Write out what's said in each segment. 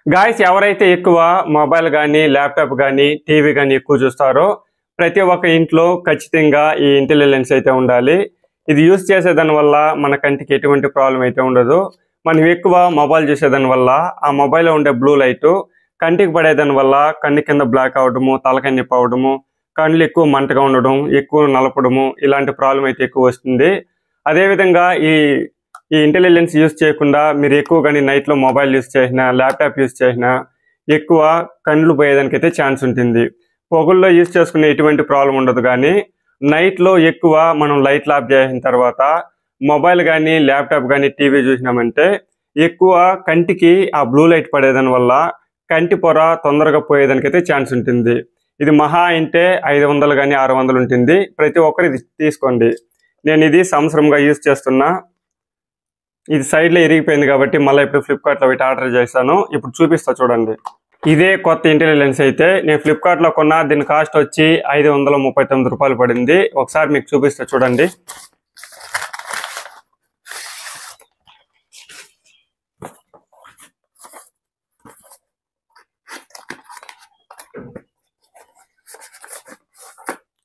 Guys ఎవరైతే ఎక్కువ mobile గానీ, ల్యాప్‌టాప్ గానీ, టీవీ గానీ ఎక్కువ చూస్తారో ప్రతి ఒక్క ఇంట్లో ఖచ్చితంగా ఈ ఇంటెలిజెన్స్ అయితే ఉండాలి. ఇది యూజ్ చేసేదాని వల్ల మన కంటికి ఎటువంటి ప్రాబ్లమ్ అయితే ఉండదు. మనం ఎక్కువ మొబైల్ చూసేదాని వల్ల ఆ మొబైల్‌లో ఉండే బ్లూ లైటు కంటికి పడేదాని వల్ల కన్ను కింద బ్లాక్ అవ్వడము, తలకాయ నొప్పి అవ్వడము, కళ్ళు ఎక్కువ మంటగా ఉండడం, ఎక్కువ నలపడము ఇలాంటి ప్రాబ్లమ్ అయితే ఎక్కువ వస్తుంది. అదేవిధంగా ఈ ఈ ఇంటెలిజెన్స్ యూజ్ చేయకుండా మీరు ఎక్కువ గానీ నైట్‌లో మొబైల్ యూజ్ చేసినా, ల్యాప్‌టాప్ యూజ్ చేసినా ఎక్కువ కండ్లు పోయేదానికైతే ఛాన్స్ ఉంటుంది. పొగల్లో యూజ్ చేసుకునే ఎటువంటి ప్రాబ్లమ్ ఉండదు గానీ, నైట్‌లో ఎక్కువ మనం లైట్లు ఆఫ్ చేసిన తర్వాత మొబైల్ గానీ, ల్యాప్‌టాప్ గానీ, టీవీ చూసినామంటే ఎక్కువ కంటికి ఆ బ్లూ లైట్ పడేదాని వల్ల కంటి పొర తొందరగా పోయేదానికైతే ఛాన్స్ ఉంటుంది. ఇది మహా అంటే 500 గానీ, 600 ఉంటుంది. ప్రతి ఒక్కరు ఇది తీసుకోండి. నేను ఇది సంవత్సరంగా యూజ్ చేస్తున్నా. ఇది సైడ్‌లో ఇరిగిపోయింది కాబట్టి మళ్ళీ ఇప్పుడు ఫ్లిప్‌కార్ట్‌లో పెట్టి ఆర్డర్ చేశాను. ఇప్పుడు చూపిస్తా చూడండి. ఇదే కొత్త ఇంటెలిజెన్స్ అయితే నేను ఫ్లిప్‌కార్ట్‌లో కొన్నా. దీని కాస్ట్ వచ్చి రూ. 539 పడింది. ఒకసారి మీకు చూపిస్తా చూడండి.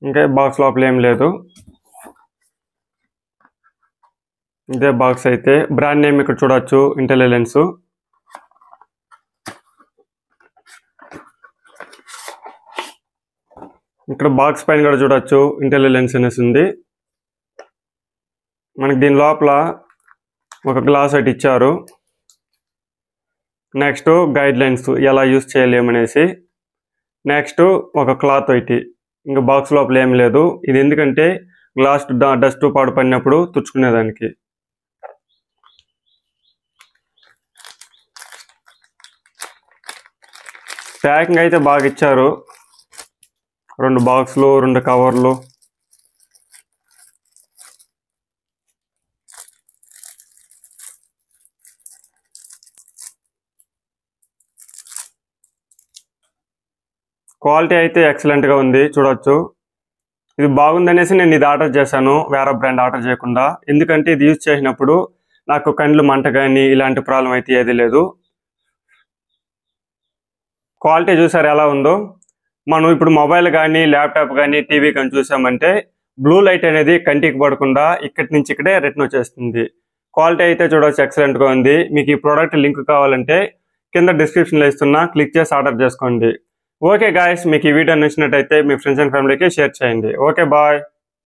ఇంకా బాక్స్ లోపల ఏం లేదు. ఇదే బాక్స్ అయితే బ్రాండ్ నేమ్ ఇక్కడ చూడొచ్చు ఇంటెలిజెన్స్. ఇక్కడ బాక్స్ పైన కూడా చూడొచ్చు ఇంటెలిజెన్స్ అనేసి ఉంది. మనకి దీని లోపల ఒక గ్లాస్ అయితే ఇచ్చారు. నెక్స్ట్ గైడ్ లైన్స్ ఎలా యూజ్ చేయలేమనేసి. నెక్స్ట్ ఒక క్లాత్ ఒకటి. ఇంకా బాక్స్ లోపల ఏం లేదు. ఇది ఎందుకంటే గ్లాస్ డస్ట్ పాడు పడినప్పుడు తుడుచుకునేదానికి. ప్యాకింగ్ అయితే బాగా ఇచ్చారు. 2 బాక్సులు, 2 కవర్లు. క్వాలిటీ అయితే ఎక్సలెంట్గా ఉంది చూడొచ్చు. ఇది బాగుందనేసి నేను ఇది ఆర్డర్ చేశాను, వేరే బ్రాండ్ ఆర్డర్ చేయకుండా. ఎందుకంటే ఇది యూజ్ చేసినప్పుడు నాకు కండ్లు మంట కానీ ఇలాంటి ప్రాబ్లం అయితే ఏది లేదు. క్వాలిటీ చూసారు ఎలా ఉందో. మనం ఇప్పుడు మొబైల్ కానీ, ల్యాప్టాప్ కానీ, టీవీ కానీ చూసామంటే బ్లూ లైట్ అనేది కంటికి పడకుండా ఇక్కడి నుంచి ఇక్కడే రిటర్న్ వచ్చేస్తుంది. క్వాలిటీ అయితే చూడవచ్చు ఎక్సలెంట్గా ఉంది. మీకు ఈ ప్రోడక్ట్ లింక్ కావాలంటే కింద డిస్క్రిప్షన్లో ఇస్తున్నా, క్లిక్ చేసి ఆర్డర్ చేసుకోండి. ఓకే గాయస్, మీకు ఈ వీడియో నచ్చినట్టయితే మీ ఫ్రెండ్స్ అండ్ ఫ్యామిలీకి షేర్ చేయండి. Okay bye.